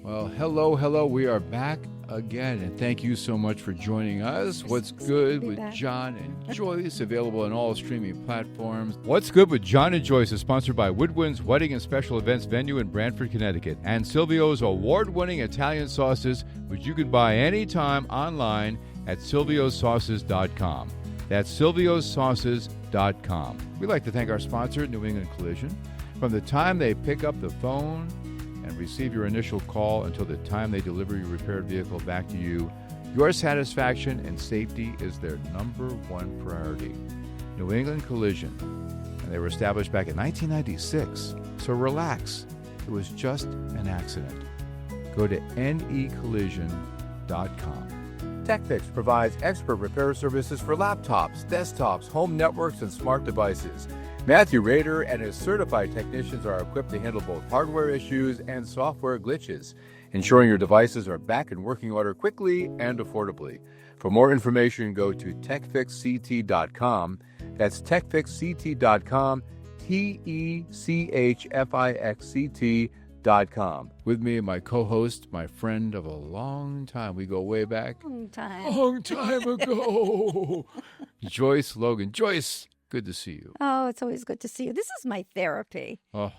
Well, hello. We are back again, and thank you so much for joining us. What's Good with John and Joyce, available on all streaming platforms. What's Good with John and Joyce is sponsored by Woodwinds Wedding and Special Events venue in Brantford, Connecticut, and Silvio's award-winning Italian sauces, which you can buy anytime online at silviosauces.com. That's silviosauces.com. We'd like to thank our sponsor, New England Collision. From the time they pick up the phone and receive your initial call until the time they deliver your repaired vehicle back to you, your satisfaction and safety is their number one priority. New England Collision. And they were established back in 1996. So relax. It was just an accident. Go to necollision.com. TechFix provides expert repair services for laptops, desktops, home networks, and smart devices. Matthew Rader and his certified technicians are equipped to handle both hardware issues and software glitches, ensuring your devices are back in working order quickly and affordably. For more information, go to techfixct.com. That's techfixct.com, techfixct.com. With me, my co-host, my friend of a long time. We go way back. Long time ago. Joyce Logan. Joyce, good to see you. Oh, it's always good to see you. This is my therapy. Oh,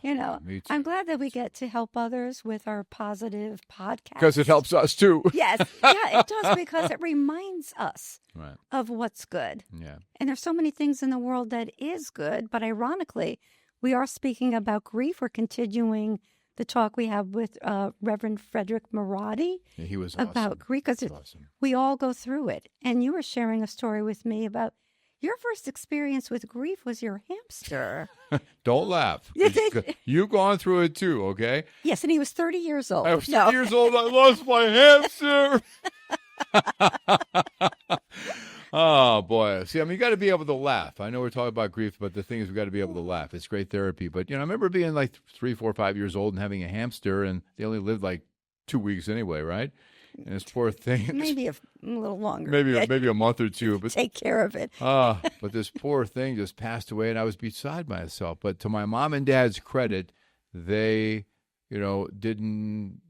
me too. I'm glad that we get to help others with our positive podcast. Because it helps us too. Yes. Yeah, it does, because it reminds us Right. of what's good. Yeah. And there's so many things in the world that is good, but ironically, we are speaking about grief. We're continuing the talk we have with Reverend Frederick Marotti. Yeah, he was awesome. About grief, because Awesome. we all go through it. And you were sharing a story with me about your first experience with grief was your hamster. Don't laugh. You've gone through it too, okay? Yes, and he was 30 years old. I was 30 years old. I lost my hamster. Oh, boy. See, you got to be able to laugh. I know we're talking about grief, but the thing is, we got to be able to laugh. It's great therapy. But, I remember being like 3, 4, 5 years old and having a hamster, and they only lived like 2 weeks anyway, right? And this poor thing. Maybe a little longer. Maybe a month or two. But take care of it. But this poor thing just passed away, and I was beside myself. But to my mom and dad's credit, they, didn't,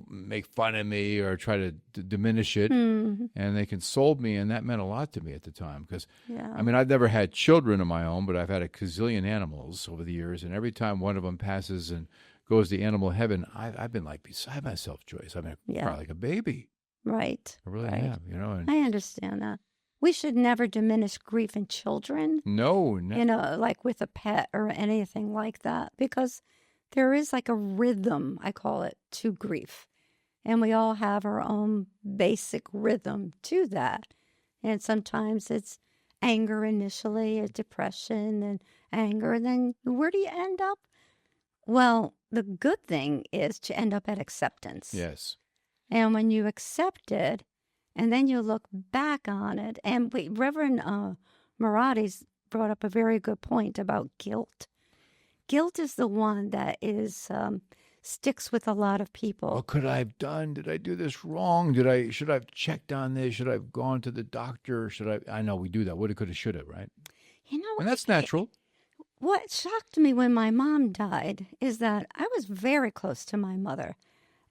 make fun of me or try to diminish it. Mm-hmm. And they consoled me, and that meant a lot to me at the time. Because, Yeah. I've never had children of my own, but I've had a gazillion animals over the years. And every time one of them passes and goes to animal heaven, I've been like beside myself, Joyce. I cry like a baby. Right. I really right. have, And I understand that. We should never diminish grief in children. No. Like with a pet or anything like that, because there is like a rhythm, I call it, to grief. And we all have our own basic rhythm to that. And sometimes it's anger initially, or depression and anger. And then where do you end up? Well, the good thing is to end up at acceptance. Yes. And when you accept it, and then you look back on it, and Reverend Maratti's brought up a very good point about guilt. Guilt is the one that sticks with a lot of people. What could I have done? Did I do this wrong? Should I have checked on this? Should I have gone to the doctor? I know we do that. Woulda, coulda, shoulda, right? And that's natural. What shocked me when my mom died is that I was very close to my mother,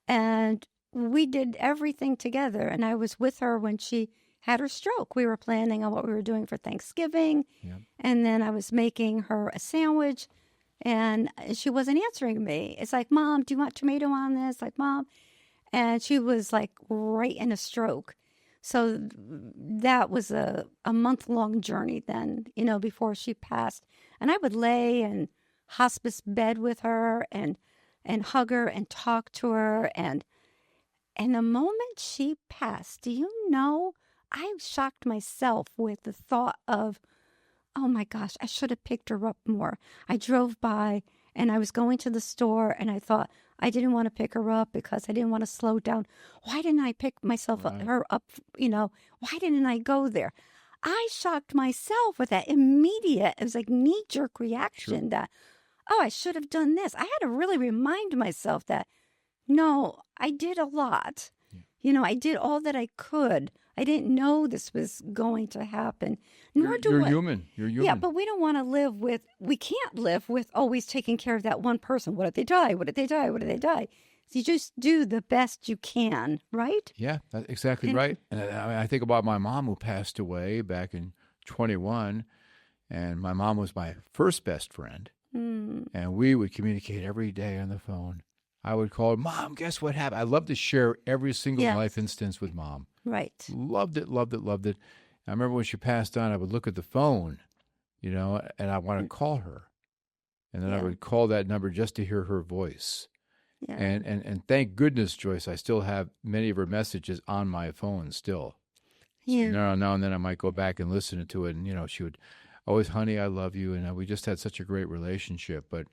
and we did everything together. And I was with her when she had her stroke. We were planning on what we were doing for Thanksgiving, and then I was making her a sandwich. And she wasn't answering me. It's like, Mom, do you want tomato on this? Like, Mom. And she was like right in a stroke. So that was a month-long journey then, before she passed. And I would lay in hospice bed with her and hug her and talk to her. And the moment she passed, do you know, I shocked myself with the thought of, oh my gosh, I should have picked her up more. I drove by and I was going to the store and I thought I didn't want to pick her up because I didn't want to slow down. Why didn't I pick her up? Why didn't I go there? I shocked myself with that immediate, it was like knee-jerk reaction that, I should have done this. I had to really remind myself that, no, I did a lot. I did all that I could. I didn't know this was going to happen. You're human. You're human. Yeah, but we don't want to we can't live with always taking care of that one person. What did they die? What did they die? What did they die? You just do the best you can, right? Yeah, that's exactly right. And I think about my mom who passed away back in 21, and my mom was my first best friend, and we would communicate every day on the phone. I would call her, Mom, guess what happened? I love to share every single Yes. life instance with Mom. Right. Loved it, loved it, loved it. I remember when she passed on, I would look at the phone, and I want to call her. And then I Yeah. would call that number just to hear her voice. Yeah. And thank goodness, Joyce, I still have many of her messages on my phone still. Yeah. Now and then I might go back and listen to it, and she would always, honey, I love you, and we just had such a great relationship. But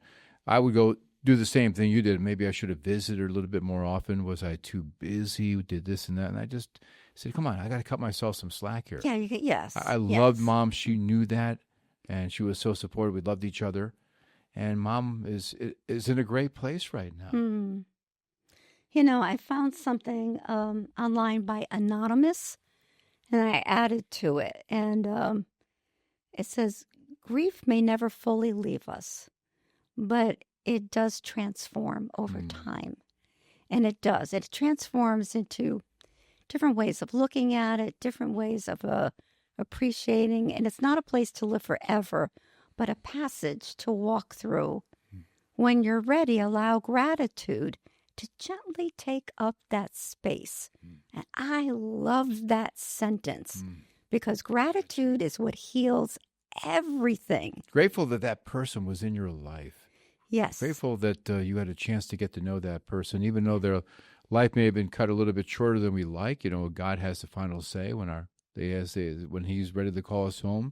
I would go do the same thing you did. Maybe I should have visited her a little bit more often. Was I too busy? Did this and that? And I just said, come on, I got to cut myself some slack here. Yeah. Yes. I loved Mom. She knew that, and she was so supportive. We loved each other. And Mom is in a great place right now. I found something online by Anonymous, and I added to it. And it says, grief may never fully leave us, but it does transform over time. And it does. It transforms into different ways of looking at it, different ways of appreciating. And it's not a place to live forever, but a passage to walk through. When you're ready, allow gratitude to gently take up that space. And I love that sentence because gratitude is what heals everything. Grateful that person was in your life. Yes. Grateful that you had a chance to get to know that person, even though their life may have been cut a little bit shorter than we like. God has the final say when He's ready to call us home.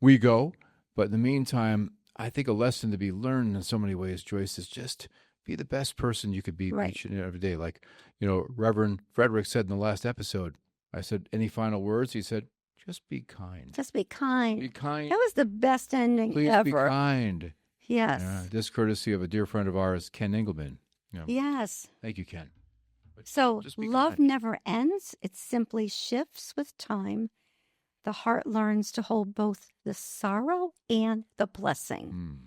We go. But in the meantime, I think a lesson to be learned in so many ways, Joyce, is just be the best person you could be each and every day. Like, Reverend Frederick said in the last episode, I said, any final words? He said, just be kind. Just be kind. Be kind. That was the best ending Please ever. be kind. Yes. This courtesy of a dear friend of ours, Ken Engelman. Yes. Thank you, Ken. So love never ends. It simply shifts with time. The heart learns to hold both the sorrow and the blessing.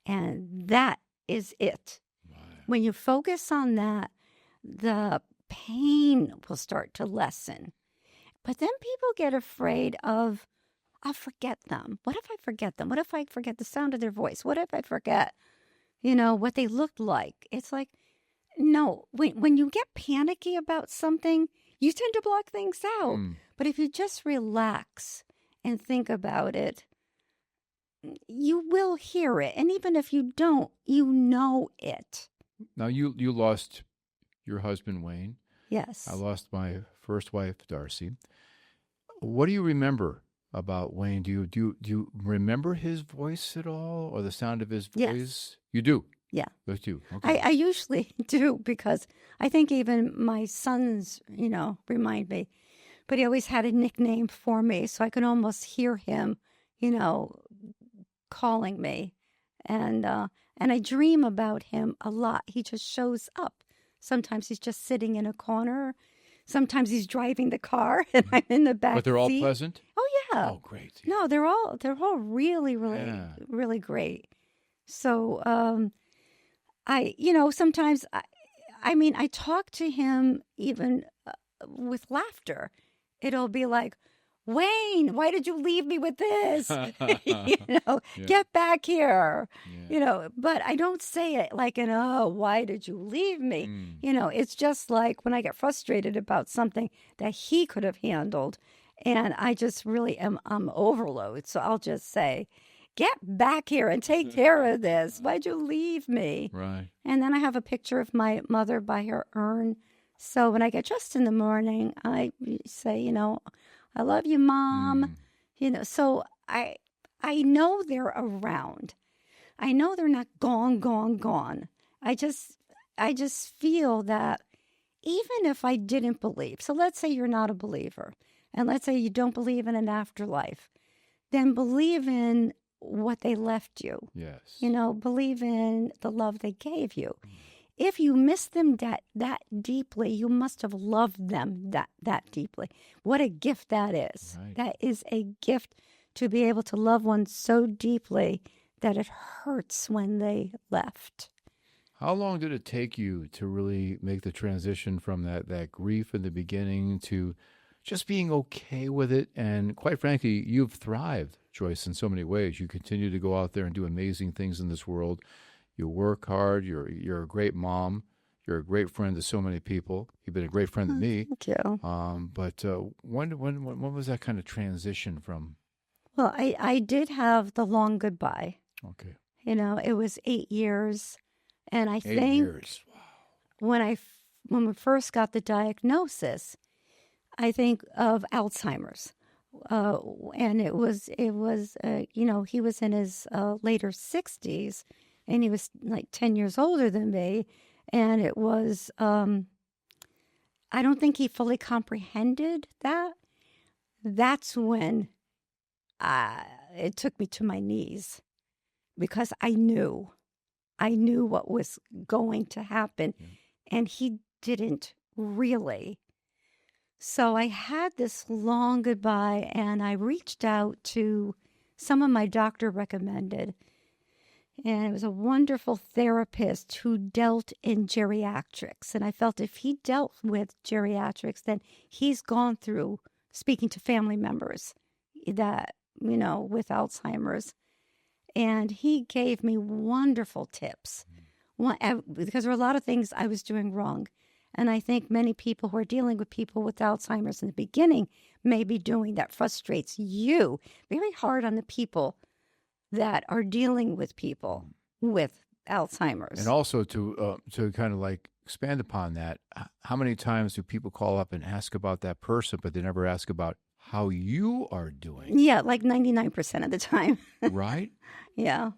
And that is it. Wow. When you focus on that, the pain will start to lessen. But then people get afraid of, I'll forget them. What if I forget them? What if I forget the sound of their voice? What if I forget, what they looked like? It's like, no, when you get panicky about something, you tend to block things out. But if you just relax and think about it, you will hear it. And even if you don't, you know it. Now, you lost your husband, Wayne. Yes. I lost my first wife, Darcy. What do you remember about Wayne? Do you remember his voice at all or the sound of his voice? Yes. You do? Yeah. Those you. Okay. I usually do because I think even my sons, remind me. But he always had a nickname for me, so I could almost hear him, calling me. And I dream about him a lot. He just shows up. Sometimes he's just sitting in a corner. Sometimes he's driving the car, and I'm in the back. But they're all seat. pleasant? Oh, yeah. Oh, great. No, they're all really, really, really great. So, sometimes, I talk to him even with laughter. It'll be like, Wayne, why did you leave me with this? Get back here. But I don't say it like why did you leave me? It's just like when I get frustrated about something that he could have handled. And I just really I'm overload. So I'll just say, get back here and take care of this. Why'd you leave me? Right. And then I have a picture of my mother by her urn. So when I get dressed in the morning, I say, I love you, Mom. So I know they're around. I know they're not gone. I just feel that even if I didn't believe, so let's say you're not a believer, and let's say you don't believe in an afterlife, then believe in what they left you. Yes. Believe in the love they gave you. If you miss them that deeply, you must have loved them that deeply. What a gift that is. Right. That is a gift to be able to love one so deeply that it hurts when they left. How long did it take you to really make the transition from that grief in the beginning to just being okay with it? And quite frankly, you've thrived, Joyce, in so many ways. You continue to go out there and do amazing things in this world. You work hard. You're a great mom. You're a great friend to so many people. You've been a great friend to me. Thank you. But when was that kind of transition from? Well, I did have the long goodbye. Okay. It was 8 years. And I 8 years. Wow. When we first got the diagnosis, I think of Alzheimer's. And it was he was in his later 60s, and he was like 10 years older than me. And it was, I don't think he fully comprehended that. That's when it took me to my knees, because I knew what was going to happen, and he didn't really. So I had this long goodbye, and I reached out to someone my doctor recommended, and it was a wonderful therapist who dealt in geriatrics. And I felt if he dealt with geriatrics, then he's gone through speaking to family members that, with Alzheimer's. And he gave me wonderful tips, because there were a lot of things I was doing wrong. And I think many people who are dealing with people with Alzheimer's in the beginning may be doing that. Frustrates you. Very hard on the people that are dealing with people with Alzheimer's. And also to kind of like expand upon that, how many times do people call up and ask about that person, but they never ask about how you are doing? Yeah, like 99% of the time. Right? Yeah.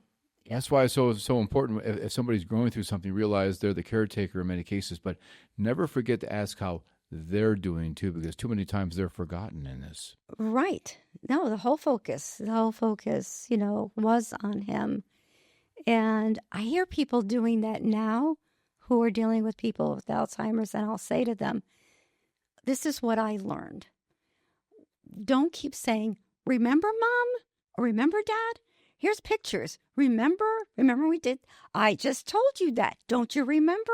That's why it's so important. If somebody's going through something, realize they're the caretaker in many cases, but never forget to ask how they're doing too, because too many times they're forgotten in this. Right. No, the whole focus, was on him. And I hear people doing that now who are dealing with people with Alzheimer's, and I'll say to them, this is what I learned. Don't keep saying, remember, Mom? Or remember, Dad? Here's pictures. Remember we did? I just told you that. Don't you remember?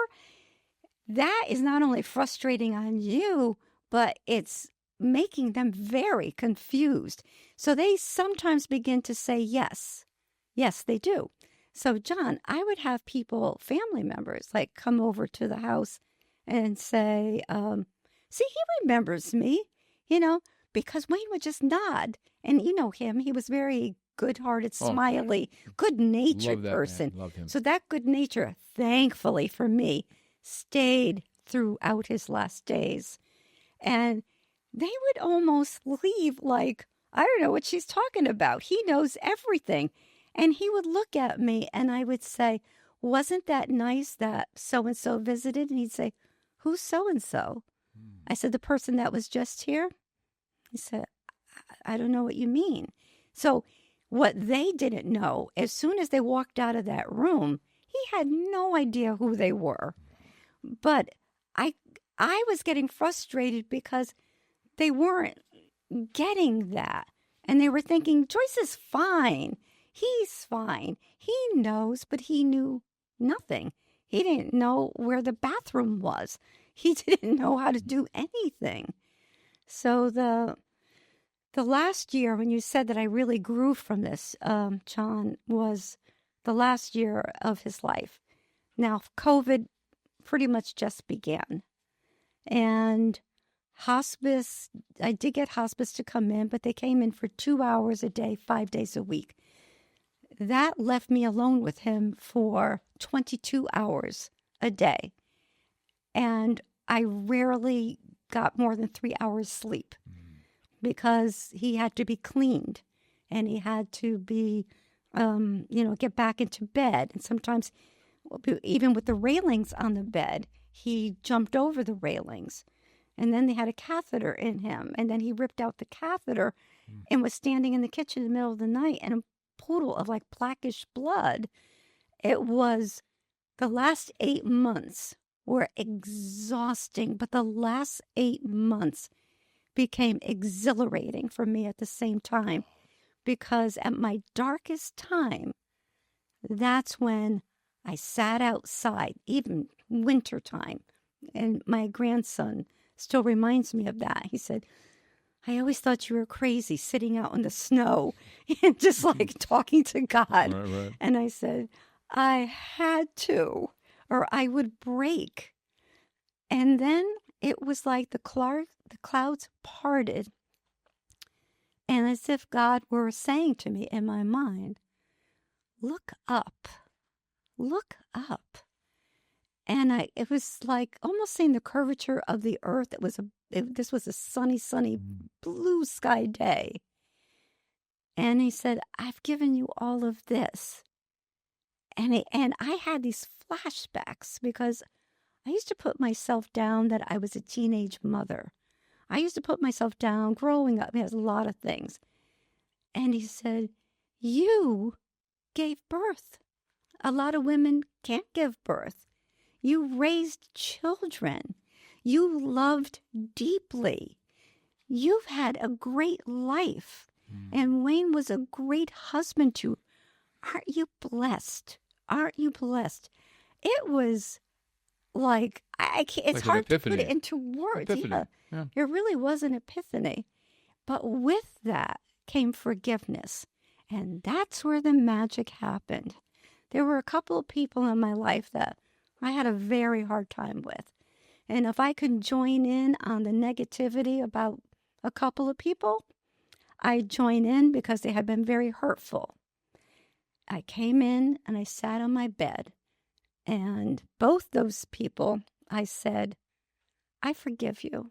That is not only frustrating on you, but it's making them very confused. So they sometimes begin to say yes. Yes, they do. So, John, I would have people, family members, like come over to the house and say, see, he remembers me, because Wayne would just nod. And you know him, he was very good-hearted, smiley, good-natured person. Love him. So that good nature, thankfully for me, stayed throughout his last days. And they would almost leave like, I don't know what she's talking about. He knows everything. And he would look at me and I would say, wasn't that nice that so-and-so visited? And he'd say, who's so-and-so? I said, the person that was just here. He said, I don't know what you mean. So what they didn't know, as soon as they walked out of that room, he had no idea who they were. But I was getting frustrated because they weren't getting that. And they were thinking, Joyce is fine. He's fine. He knows, but he knew nothing. He didn't know where the bathroom was. He didn't know how to do anything. So the last year, when you said that I really grew from this, John, was the last year of his life. Now, COVID pretty much just began. And hospice, I did get hospice to come in, but they came in for 2 hours a day, 5 days a week. That left me alone with him for 22 hours a day. And I rarely got more than 3 hours sleep because he had to be cleaned and he had to be, get back into bed. And sometimes, even with the railings on the bed, he jumped over the railings. And then they had a catheter in him. And then he ripped out the catheter and was standing in the kitchen in the middle of the night and a pool of like blackish blood. It was, the last 8 months were exhausting, but the last 8 months became exhilarating for me at the same time, because at my darkest time, that's when I sat outside, even wintertime. And my grandson still reminds me of that. He said, I always thought you were crazy sitting out in the snow and just like talking to God. Right. And I said, I had to, or I would break. And then it was like the clouds parted. And as if God were saying to me in my mind, look up, look up. And it was like almost seeing the curvature of the earth. This was a sunny, blue sky day. And he said, I've given you all of this. And I had these flashbacks because I used to put myself down that I was a teenage mother. I used to put myself down growing up. He has a lot of things. And he said, you gave birth. A lot of women can't give birth. You raised children. You loved deeply. You've had a great life. And Wayne was a great husband to you. Aren't you blessed? Aren't you blessed? It was like, I can't, it's like hard to epiphany. put it into words. Epiphany. Yeah. It really was an epiphany. But with that came forgiveness. And that's where the magic happened. There were a couple of people in my life that I had a very hard time with. And if I could join in on the negativity about a couple of people, I'd join in because they had been very hurtful. I came in and I sat on my bed. And both those people, I said, I forgive you.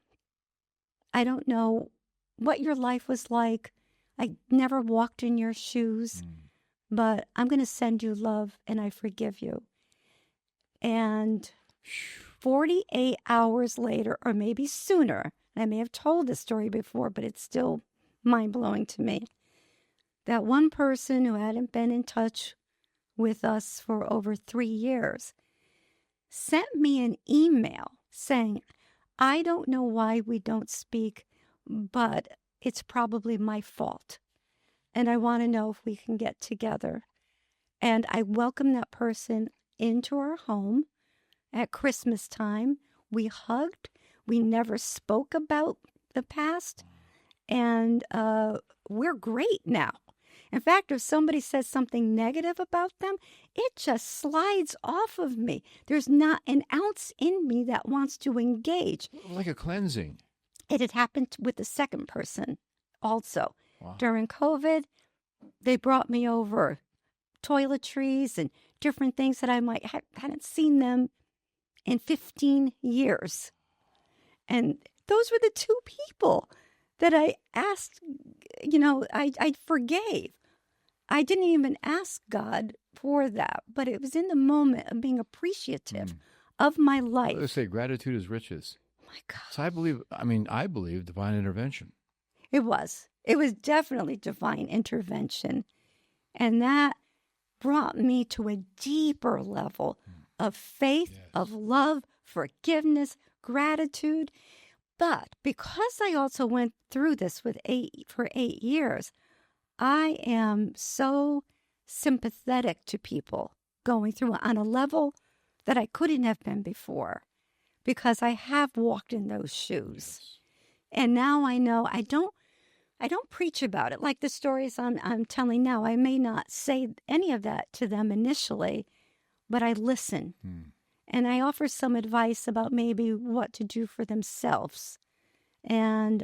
I don't know what your life was like. I never walked in your shoes. But I'm going to send you love and I forgive you. And 48 hours later, or maybe sooner, and I may have told this story before, but it's still mind-blowing to me, that one person who hadn't been in touch with us for over 3 years sent me an email saying, I don't know why we don't speak, but it's probably my fault. And I want to know if we can get together. And I welcomed that person into our home at Christmas time. We hugged. We never spoke about the past. And we're great now. In fact, if somebody says something negative about them, it just slides off of me. There's not an ounce in me that wants to engage. Like a cleansing. It had happened with the second person also. Wow. During COVID, they brought me over toiletries and different things that I hadn't seen them in 15 years. And those were the two people that I asked, I forgave. I didn't even ask God for that, but it was in the moment of being appreciative of my life. Let's say gratitude is riches. Oh my God. So I believe divine intervention. It was definitely divine intervention. And that brought me to a deeper level of faith, of love, forgiveness, gratitude. But because I also went through this for 8 years, I am so sympathetic to people going through on a level that I couldn't have been before because I have walked in those shoes. Yes. And now I know I don't preach about it. Like the stories I'm telling now, I may not say any of that to them initially, but I listen. And I offer some advice about maybe what to do for themselves. And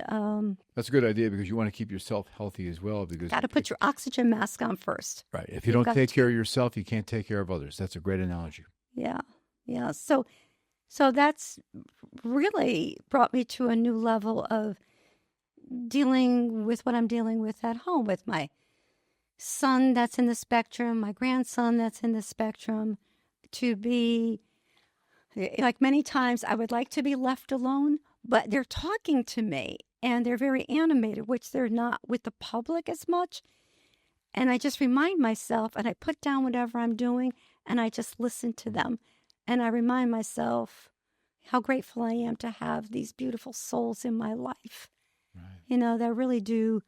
that's a good idea because you want to keep yourself healthy as well. Because got to put your oxygen mask on first. Right. If you don't take care of yourself, you can't take care of others. That's a great analogy. Yeah. So that's really brought me to a new level of dealing with what I'm dealing with at home with my son that's in the spectrum, my grandson that's in the spectrum, to be like many times I would like to be left alone, but they're talking to me and they're very animated, which they're not with the public as much. And I just remind myself and I put down whatever I'm doing and I just listen to them. And I remind myself how grateful I am to have these beautiful souls in my life. Right. That really do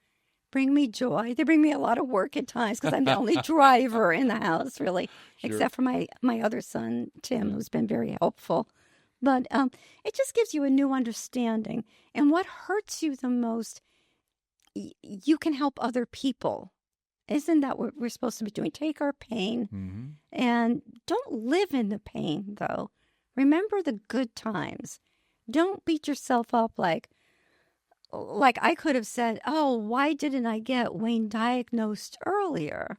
bring me joy. They bring me a lot of work at times because I'm the only driver in the house, really, Sure. except for my other son, Tim, who's been very helpful. But it just gives you a new understanding. And what hurts you the most, you can help other people. Isn't that what we're supposed to be doing? Take our pain and don't live in the pain, though. Remember the good times. Don't beat yourself up like I could have said, oh, why didn't I get Wayne diagnosed earlier?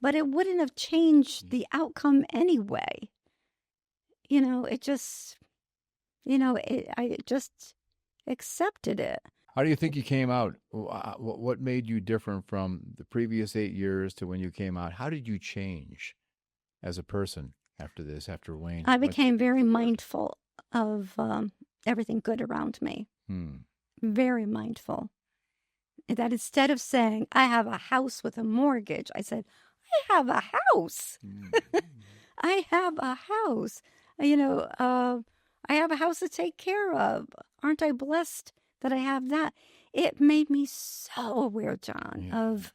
But it wouldn't have changed the outcome anyway. It just, I just accepted it. How do you think you came out? What made you different from the previous 8 years to when you came out? How did you change as a person after Wayne? I became very mindful of everything good around me. Very mindful. That instead of saying, I have a house with a mortgage, I said, I have a house. I have a house. I have a house to take care of. Aren't I blessed that I have that? It made me so aware, John, of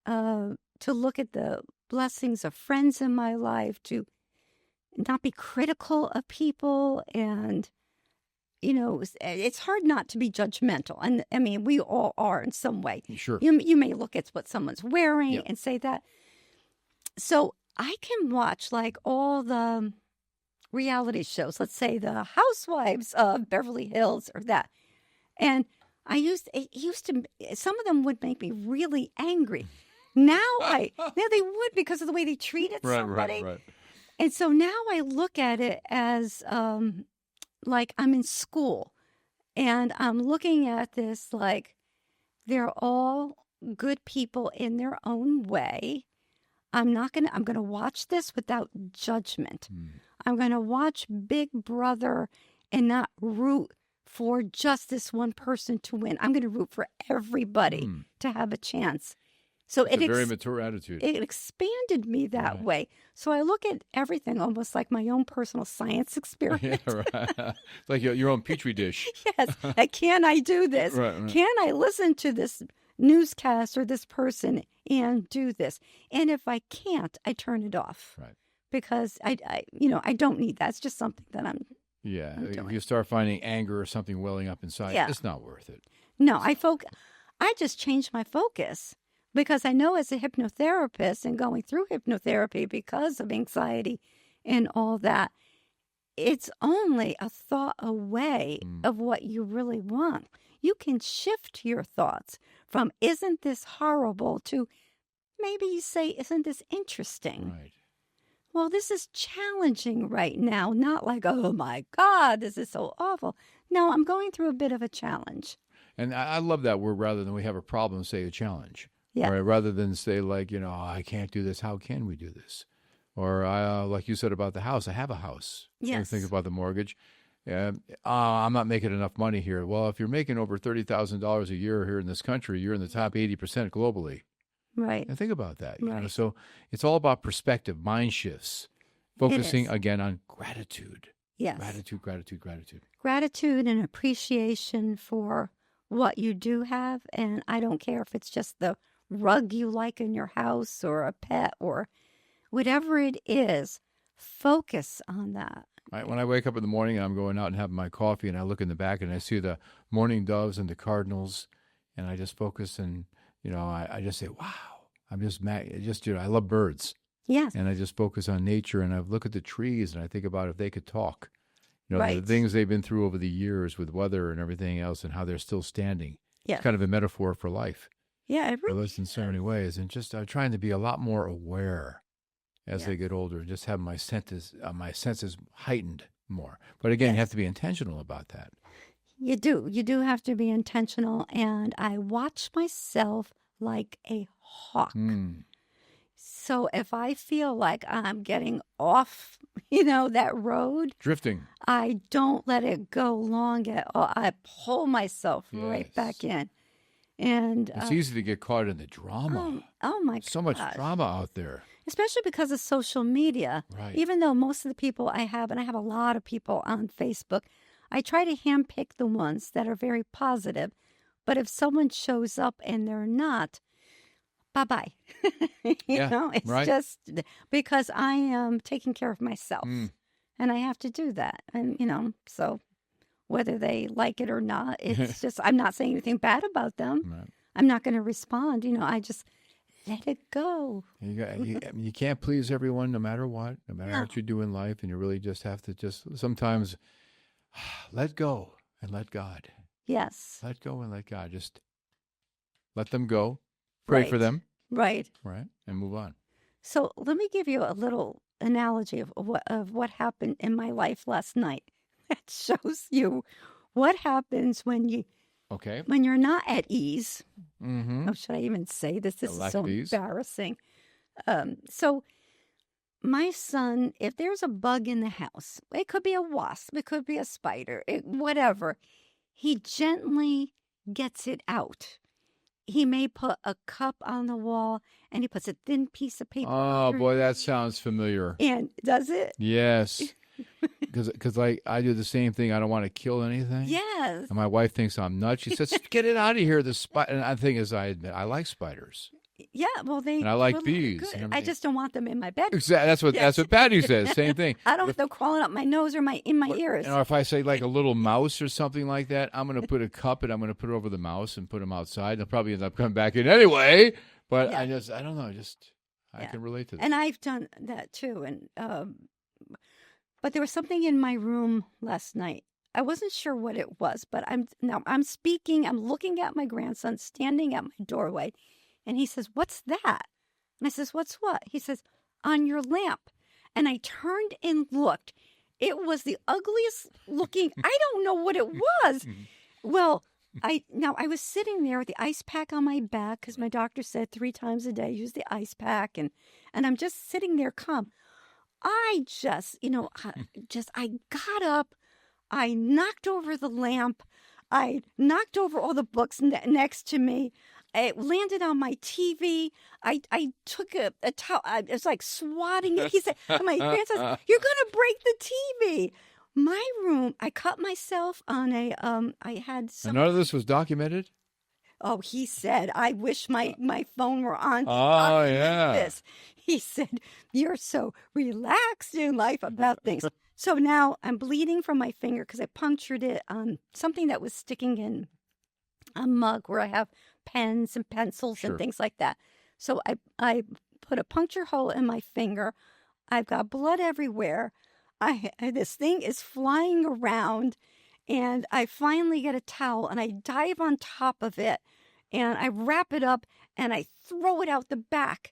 to look at the blessings of friends in my life, to not be critical of people. And, it's hard not to be judgmental. And I mean, we all are in some way. Sure. You may look at what someone's wearing and say that. So I can watch like all the reality shows, let's say the Housewives of Beverly Hills or that. And some of them would make me really angry. Now they would because of the way they treated somebody. Right. And so now I look at it as like I'm in school and I'm looking at this like they're all good people in their own way. I'm going to watch this without judgment. I'm going to watch Big Brother and not root for just this one person to win. I'm going to root for everybody to have a chance. So it's a very mature attitude. It expanded me that way. So I look at everything almost like my own personal science experiment. Right. Like your own petri dish. Yes. Can I do this? Right. Can I listen to this newscast or this person and do this? And if I can't, I turn it off. Right. Because I don't need that. It's just something that I'm if you start finding anger or something welling up inside, it's not worth it. No, I just changed my focus because I know as a hypnotherapist and going through hypnotherapy because of anxiety and all that, it's only a thought away of what you really want. You can shift your thoughts from isn't this horrible to maybe you say, isn't this interesting? Right. Well, this is challenging right now. Not like, oh my God, this is so awful. No, I'm going through a bit of a challenge. And I love that word rather than we have a problem, say a challenge. Yeah. Right? Rather than say like, I can't do this. How can we do this? Or like you said about the house, I have a house. Yes. Think about the mortgage. I'm not making enough money here. Well, if you're making over $30,000 a year here in this country, you're in the top 80% globally. Right. And think about that. Right. So it's all about perspective, mind shifts, focusing again on gratitude. Yes. Gratitude. Gratitude and appreciation for what you do have. And I don't care if it's just the rug you like in your house or a pet or whatever it is, focus on that. Right. When I wake up in the morning and I'm going out and having my coffee and I look in the back and I see the mourning doves and the cardinals and I just focus and I just say, wow, I'm just I love birds. Yes. And I just focus on nature and I look at the trees and I think about if they could talk, right. The things they've been through over the years with weather and everything else and how they're still standing. Yeah. It's kind of a metaphor for life. Yeah, it really in so many ways. And just trying to be a lot more aware as they get older and just have my senses heightened more. But again, you have to be intentional about that. You do. You do have to be intentional. And I watch myself like a hawk. So if I feel like I'm getting off, that road. Drifting. I don't let it go long at all. I pull myself right back in. And it's easy to get caught in the drama. Oh my God. So much drama out there. Especially because of social media. Right. Even though most of the people I have, and I have a lot of people on Facebook, I try to handpick the ones that are very positive. But if someone shows up and they're not, bye-bye. It's right. just because I am taking care of myself. And I have to do that. And, so whether they like it or not, it's just, I'm not saying anything bad about them. Right. I'm not going to respond. I just let it go. You can't please everyone no matter what, no matter what you do in life. And you really just have to sometimes let go and let God. Yes. Let go and let God. Just let them go. Pray for them. Right. Right. And move on. So let me give you a little analogy of what happened in my life last night. That shows you what happens when you're not at ease. Mm-hmm. Oh, should I even say this? This is so ease. embarrassing. So my son, if there's a bug in the house, it could be a wasp, it could be a spider, whatever, he gently gets it out. He may put a cup on the wall, and he puts a thin piece of paper. Oh, boy, that sounds familiar. And does it? Yes. Because I do the same thing. I don't want to kill anything. Yes. And my wife thinks I'm nuts. She says, get it out of here. And the thing is, I admit, I like spiders. Yeah, well, and I like bees. I just don't want them in my bed. Exactly. That's what Patty says. Same thing. I don't want them crawling up my nose or in my ears. Or if I say like a little mouse or something like that, I'm going to put a cup and I'm going to put it over the mouse and put them outside. They'll probably end up coming back in anyway. But I don't know. I can relate to that. And I've done that too. And but there was something in my room last night. I wasn't sure what it was, but I'm speaking. I'm looking at my grandson standing at my doorway. And he says, "What's that?" And I says, "What's what?" He says, "On your lamp." And I turned and looked. It was the ugliest looking. I don't know what it was. Well, I was sitting there with the ice pack on my back because my doctor said 3 times a day use the ice pack, and I'm just sitting there calm. I just, I got up. I knocked over the lamp. I knocked over all the books next to me. It landed on my TV. I took a towel. I was like swatting it. He said, my grandson says, "You're going to break the TV." My room, I cut myself on I had some. And none of this was documented? Oh, he said, "I wish my phone were on." Oh, yeah. This. He said, "You're so relaxed in life about things." So now I'm bleeding from my finger because I punctured it on something that was sticking in a mug where I have pens and pencils and things like that. So I put a puncture hole in my finger. I've got blood everywhere. This thing is flying around, and I finally get a towel and I dive on top of it and I wrap it up and I throw it out the back.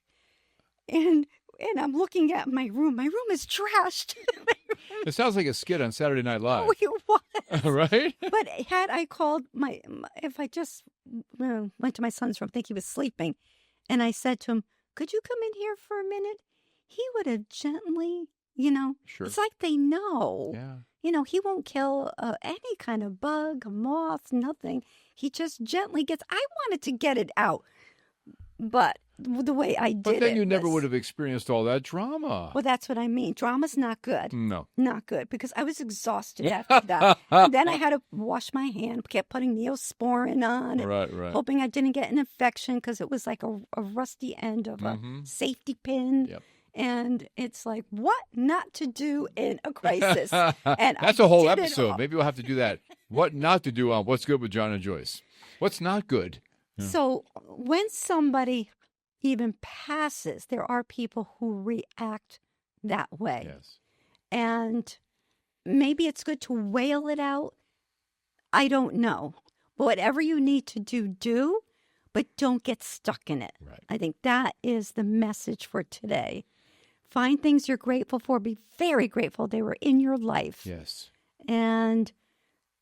And I'm looking at my room. My room is trashed. It sounds like a skit on Saturday Night Live. Oh, it was. Right? But had I called if I just went to my son's room, I think he was sleeping, and I said to him, "Could you come in here for a minute?" He would have gently, Sure. It's like they know. Yeah. He won't kill any kind of bug, moth, nothing. He just gently gets, I wanted to get it out. But the way I did it. But then you never would have experienced all that drama. Well, that's what I mean. Drama's not good. No. Not good, because I was exhausted after that. And then I had to wash my hand, kept putting Neosporin on. Right. Hoping I didn't get an infection because it was like a rusty end of a safety pin. Yep. And it's like, what not to do in a crisis. And that's a whole episode. Maybe we'll have to do that. What not to do on What's Good with John and Joyce. What's not good? Yeah. So when somebody even passes, there are people who react that way. Yes. And maybe it's good to wail it out. I don't know. But whatever you need to do, but don't get stuck in it. Right. I think that is the message for today. Find things you're grateful for. Be very grateful they were in your life. Yes. And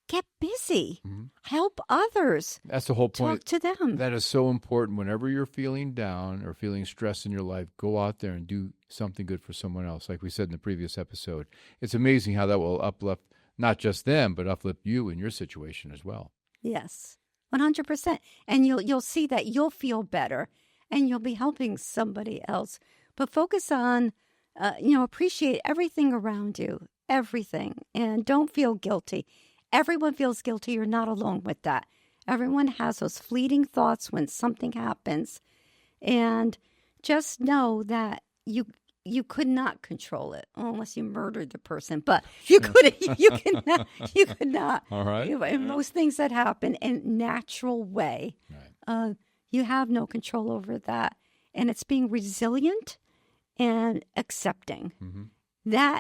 get busy. Help others. That's the whole point. Talk to them. That is so important. Whenever you're feeling down or feeling stressed in your life, go out there and do something good for someone else. Like we said in the previous episode, it's amazing how that will uplift not just them, but uplift you in your situation as well. Yes, 100%. And you'll see that you'll feel better and you'll be helping somebody else. But focus on, appreciate everything around you, everything. And don't feel guilty. Everyone feels guilty. You're not alone with that. Everyone has those fleeting thoughts when something happens. And just know that you could not control it unless you murdered the person, but you could not. All right. And most things that happen in natural way, Right. You have no control over that. And it's being resilient and accepting. Mm-hmm.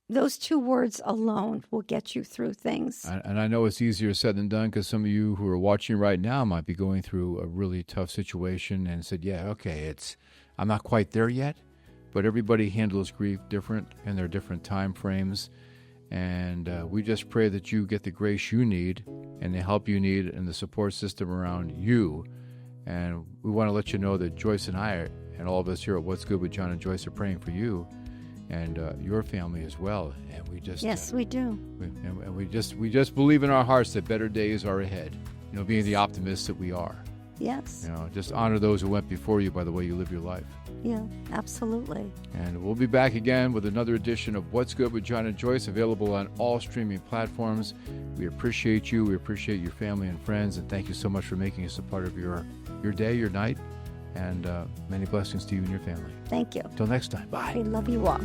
Those two words alone will get you through things. And I know it's easier said than done because some of you who are watching right now might be going through a really tough situation and said, yeah, okay, I'm not quite there yet, but everybody handles grief different and there are different time frames. And we just pray that you get the grace you need and the help you need and the support system around you. And we want to let you know that Joyce and I and all of us here at What's Good with John and Joyce are praying for you and your family as well. And we just yes, we do. We just believe in our hearts that better days are ahead. Being the optimists that we are. Yes. Just honor those who went before you by the way you live your life. Yeah, absolutely. And we'll be back again with another edition of What's Good with John and Joyce, available on all streaming platforms. We appreciate you. We appreciate your family and friends. And thank you so much for making us a part of your day, your night. And many blessings to you and your family. Thank you. Till next time. Bye. We love you all.